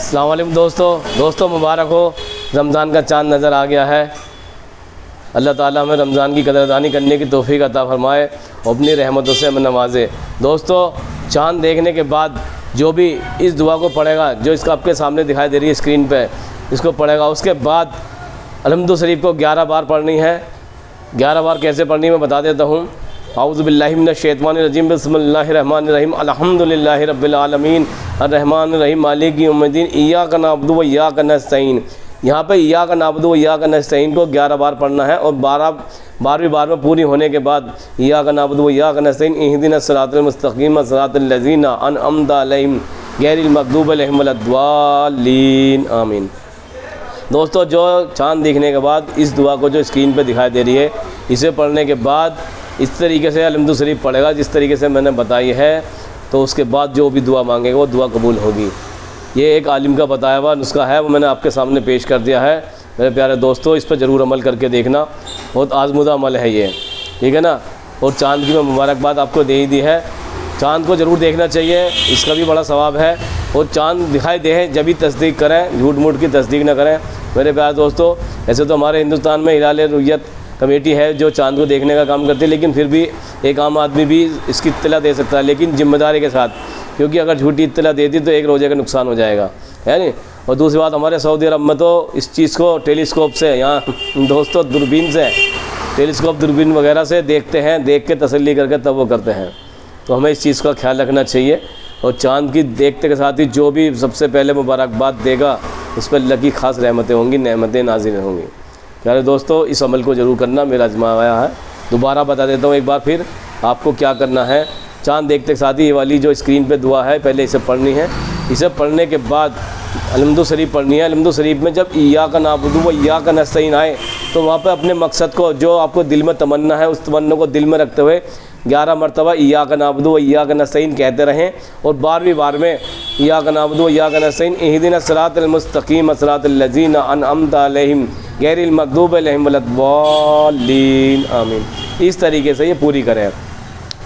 अस्सलाम वालेकुम दोस्तों मुबारक हो। रमज़ान का चाँद नज़र आ गया है। अल्लाह ताला हमें रमज़ान की कदरदानी करने की तौफ़ीक अता फ़रमाए और अपनी रहमतों से हमें नवाज़े। दोस्तों, चाँद देखने के बाद जो भी इस दुआ को पढ़ेगा, जो इसका आपके सामने दिखाई दे रही है स्क्रीन पे, इसको पढ़ेगा, उसके बाद अलहम्दु शरीफ को 11 बार पढ़नी है। 11 बार कैसे पढ़नी है मैं बता देता हूँ। आऊज़ु बिल्लाहि मिनश शैतानिर रजीम, बिस्मिल्लाहिर रहमानिर रहीम, अल्हम्दुलिल्लाहि रब्बिल आलमीन, अर्रहमानिर रहीम, मालिकि यौमिद्दीन, इय्याका नअबुदु व इय्याका नस्तईन। यहाँ पे इय्याका नअबुदु व इय्याका नस्तईन को 11 बार पढ़ना है और 12वीं बार में पूरी होने के बाद इय्याका नअबुदु व इय्याका नस्तईन, इहदिनस सिरातल मुस्तक़ीम सिरातल लज़ीना अनअमता अलैहिम गैरिल मग़दूबि अलैहिम वलद्दाल्लीन, आमीन। दोस्तों, जो चाँद देखने के बाद इस दुआ को जो स्क्रीन पे दिखाई दे रही है, इसे पढ़ने के बाद इस तरीके से अलहम्दु शरीफ पढ़ेगा जिस तरीके से मैंने बताई है, तो उसके बाद जो भी दुआ मांगेगा वो दुआ कबूल होगी। ये एक आलिम का बताया हुआ नुस्खा है, वो मैंने आपके सामने पेश कर दिया है। मेरे प्यारे दोस्तों, इस पर ज़रूर अमल करके देखना, बहुत आज़मुदा अमल है ये, ठीक है ना। और चाँद की मैं मुबारकबाद आपको दे ही दी है। चाँद को ज़रूर देखना चाहिए, इसका भी बड़ा सवाब है। और चाँद दिखाई दे जब भी तस्दीक करें, झूठ मूठ की तस्दीक ना करें मेरे प्यारे दोस्तों। ऐसे तो हमारे हिंदुस्तान में हिलाल रुयत कमेटी है जो चाँद को देखने का काम करती है, लेकिन फिर भी एक आम आदमी भी इसकी इत्तला दे सकता है, लेकिन ज़िम्मेदारी के साथ, क्योंकि अगर झूठी इत्तला दे दी तो एक रोज़े का नुकसान हो जाएगा, है नहीं। और दूसरी बात, हमारे सऊदी अरब में तो इस चीज़ को टेलीस्कोप से, यहाँ दोस्तों दूरबीन से, टेलीस्कोप दूरबीन वगैरह से देखते हैं, देख के तसल्ली करके तब वो करते हैं। तो हमें इस चीज़ का ख्याल रखना चाहिए। और चाँद की देखते के साथ ही जो भी सबसे पहले मुबारकबाद देगा उस पर अल्लाह की ख़ास रहमतें होंगी, नेमतें नाज़िल होंगी। प्यारे दोस्तों, इस अमल को ज़रूर करना, मेरा आज़माया है। दोबारा बता देता हूँ एक बार फिर आपको क्या करना है। चाँद देखते के साथ ही ये वाली जो स्क्रीन पे दुआ है, पहले इसे पढ़नी है। इसे पढ़ने के बाद अलहम्दु शरीफ पढ़नी है। अलहम्दु शरीफ में जब इय्याका नअबुदु व इय्याका नस्तईन आए तो वहाँ पे अपने मकसद को, जो आपको दिल में तमन्ना है, उस तमन्ना को दिल में रखते हुए 11 मरतबा इय्याका नअबुदु व इय्याका नस्तईन कहते रहें। और 12वीं बार में इय्याका नअबुदु व इय्याका नस्तईन, इहदिनस सिरातल मुस्तक़ीम सिरातल लज़ीना अनअमता अलैहिम गैरिल मग़दूबि अलैहिम वलद्दाल्लीन, आमीन। इस तरीके से ये पूरी करें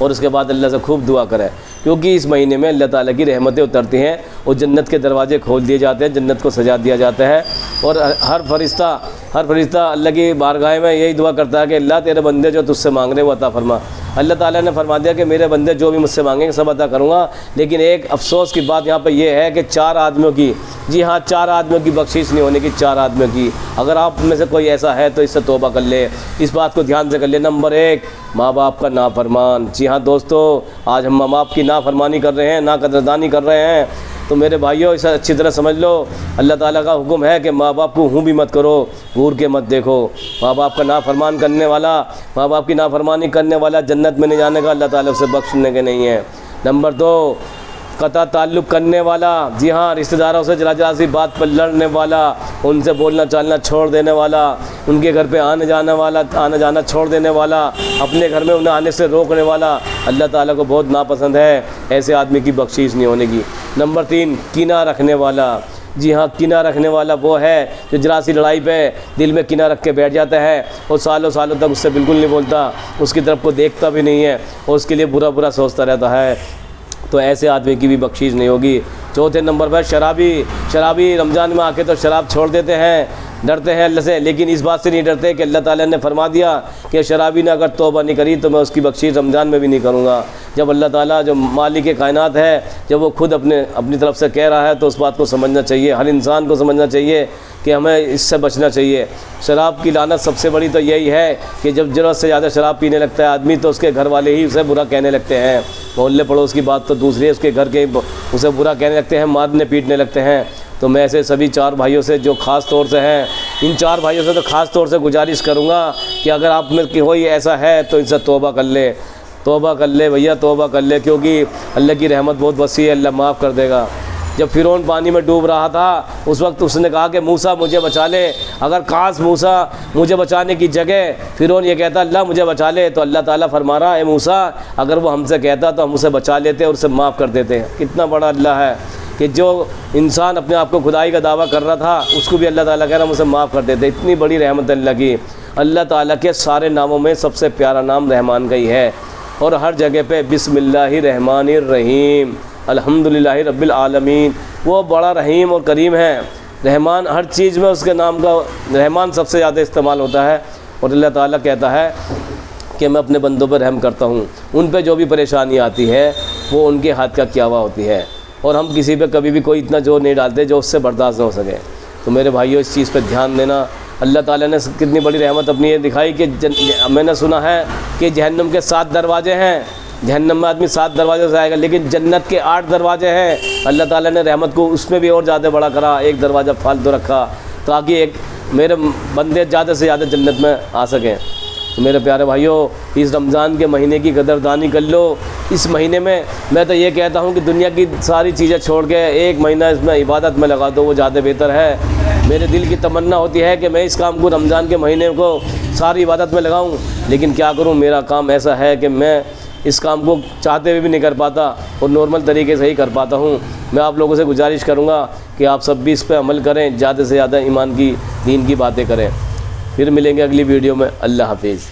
और उसके बाद अल्लाह से खूब दुआ करें, क्योंकि इस महीने में अल्लाह ताला की रहमतें उतरती हैं और जन्नत के दरवाज़े खोल दिए जाते हैं, जन्नत को सजा दिया जाता है। और हर फरिश्ता अल्लाह की बारगाह में यही दुआ करता है कि अल्लाह तेरे बंदे जो तुझसे मांग रहे वो अता फरमा। अल्लाह ताला ने फरमा दिया कि मेरे बंदे जो भी मुझसे मांगेंगे सब अता करूँगा। लेकिन एक अफसोस की बात यहाँ पर यह है कि 4 आदमियों की, जी हाँ, 4 आदमियों की बख्शिश नहीं होने की, 4 आदमियों की। अगर आप में से कोई ऐसा है तो इससे तौबा कर ले, इस बात को ध्यान से कर ले। नंबर 1, माँ बाप का नाफरमान। जी हाँ दोस्तों, आज हम माँ बाप की नाफरमानी कर रहे हैं, ना कदरदानी कर रहे हैं। तो मेरे भाइयों, इसे अच्छी तरह समझ लो, अल्लाह ताला का हुक्म है कि माँ बाप को हूँ भी मत करो, घूर के मत देखो। माँ बाप का नाफरमान करने वाला, माँ बाप की नाफरमानी करने वाला जन्नत में नहीं जाने का, अल्लाह ताला उसे बख्शने के नहीं है। नंबर 2, कता ताल्लुक़ करने वाला। जी हाँ, रिश्तेदारों से जरा सी बात पर लड़ने वाला, उनसे बोलना चालना छोड़ देने वाला, उनके घर पे आने जाना छोड़ देने वाला, अपने घर में उन्हें आने से रोकने वाला, अल्लाह ताला को बहुत नापसंद है। ऐसे आदमी की बख्शीश नहीं होने की। नंबर 3, कीना रखने वाला। जी हाँ, कीना रखने वाला वो है जो जरा सी लड़ाई पे दिल में कीना रख के बैठ जाता है और सालों सालों तक उससे बिल्कुल नहीं बोलता, उसकी तरफ को देखता भी नहीं है और उसके लिए बुरा बुरा सोचता रहता है। तो ऐसे आदमी की भी बख्शीश नहीं होगी। चौथे नंबर पर शराबी रमज़ान में आके तो शराब छोड़ देते हैं, डरते हैं अल्लाह से, लेकिन इस बात से नहीं डरते कि अल्लाह ताला ने फरमा दिया कि शराबी ने अगर तौबा नहीं करी तो मैं उसकी बख्शीश रमज़ान में भी नहीं करूँगा। जब अल्लाह ताला जो मालिक कायनात है, जब वो खुद अपनी तरफ से कह रहा है तो उस बात को समझना चाहिए, हर इंसान को समझना चाहिए कि हमें इससे बचना चाहिए। शराब की लानत सबसे बड़ी तो यही है कि जब ज़रूरत से ज़्यादा शराब पीने लगता है आदमी तो उसके घर वाले ही उसे बुरा कहने लगते हैं। मोहल्ले पड़ोस की बात तो दूसरी है, उसके घर के उसे बुरा कहने लगते हैं, मारने पीटने लगते हैं। तो मैं ऐसे सभी 4 भाइयों से जो ख़ास तौर से हैं, इन 4 भाइयों से तो ख़ास तौर से गुजारिश करूँगा कि अगर आप में कोई ऐसा है तो इनसे तौबा कर ले भैया, तौबा कर ले, क्योंकि अल्लाह की रहमत बहुत वसी है, अल्लाह माफ़ कर देगा। जब फ़िरौन पानी में डूब रहा था, उस वक्त उसने कहा कि मूसा मुझे बचा ले। अगर काश मूसा मुझे बचाने की जगह फ़िरौन ये कहता अल्लाह मुझे बचा ले, तो अल्लाह ताला फरमा रहा है मूसा अगर वो हमसे कहता तो हम उसे बचा लेते और उसे माफ़ कर देते हैं। कितना बड़ा अल्लाह है कि जो इंसान अपने आप को खुदाई का दावा कर रहा था उसको भी अल्लाह ताला कह रहा मुझे माफ़ कर देते। इतनी बड़ी रहमत अल्लाह की। अल्लाह ताला के सारे नामों में सबसे प्यारा नाम रहमान का ही है और हर जगह पे बिस्मिल्लाहिर्रहमानिर्रहीम अल्हम्दुलिल्लाहि रब्बिल आलमीन वो बड़ा रहीम और करीम है। रहमान हर चीज़ में उसके नाम का रहमान सबसे ज़्यादा इस्तेमाल होता है। और अल्लाह ताला कहता है कि मैं अपने बंदों पर रहम करता हूँ, उन पे जो भी परेशानी आती है वो उनके हाथ का क्यावा होती है। और हम किसी पे कभी भी कोई इतना जोर नहीं डालते जो उससे बर्दाश्त न हो सके। तो मेरे भाइयों, इस चीज़ पर ध्यान देना। अल्लाह ताला ने कितनी बड़ी रहमत अपनी ये दिखाई कि मैंने सुना है कि जहन्नम के 7 दरवाजे हैं। जहन्नम में आदमी 7 दरवाजे से आएगा, लेकिन जन्नत के 8 दरवाजे हैं। अल्लाह ताला ने रहमत को उसमें भी और ज़्यादा बड़ा करा, एक दरवाज़ा फालतू रखा ताकि एक मेरे बंदे ज़्यादा से ज़्यादा जन्नत में आ सकें। तो मेरे प्यारे भाइयों, इस रमज़ान के महीने की कदरदानी कर लो। इस महीने में मैं तो ये कहता हूँ कि दुनिया की सारी चीज़ें छोड़ के 1 महीना इसमें इबादत में लगा दो, वो ज़्यादा बेहतर है। मेरे दिल की तमन्ना होती है कि मैं इस काम को रमज़ान के महीने को सारी इबादत में लगाऊँ, लेकिन क्या करूँ, मेरा काम ऐसा है कि मैं इस काम को चाहते हुए भी नहीं कर पाता और नॉर्मल तरीके से ही कर पाता हूँ। मैं आप लोगों से गुजारिश करूँगा कि आप सब भी इस पर अमल करें, ज़्यादा से ज़्यादा ईमान की, दीन की बातें करें। फिर मिलेंगे अगली वीडियो में। अल्लाह हाफिज़।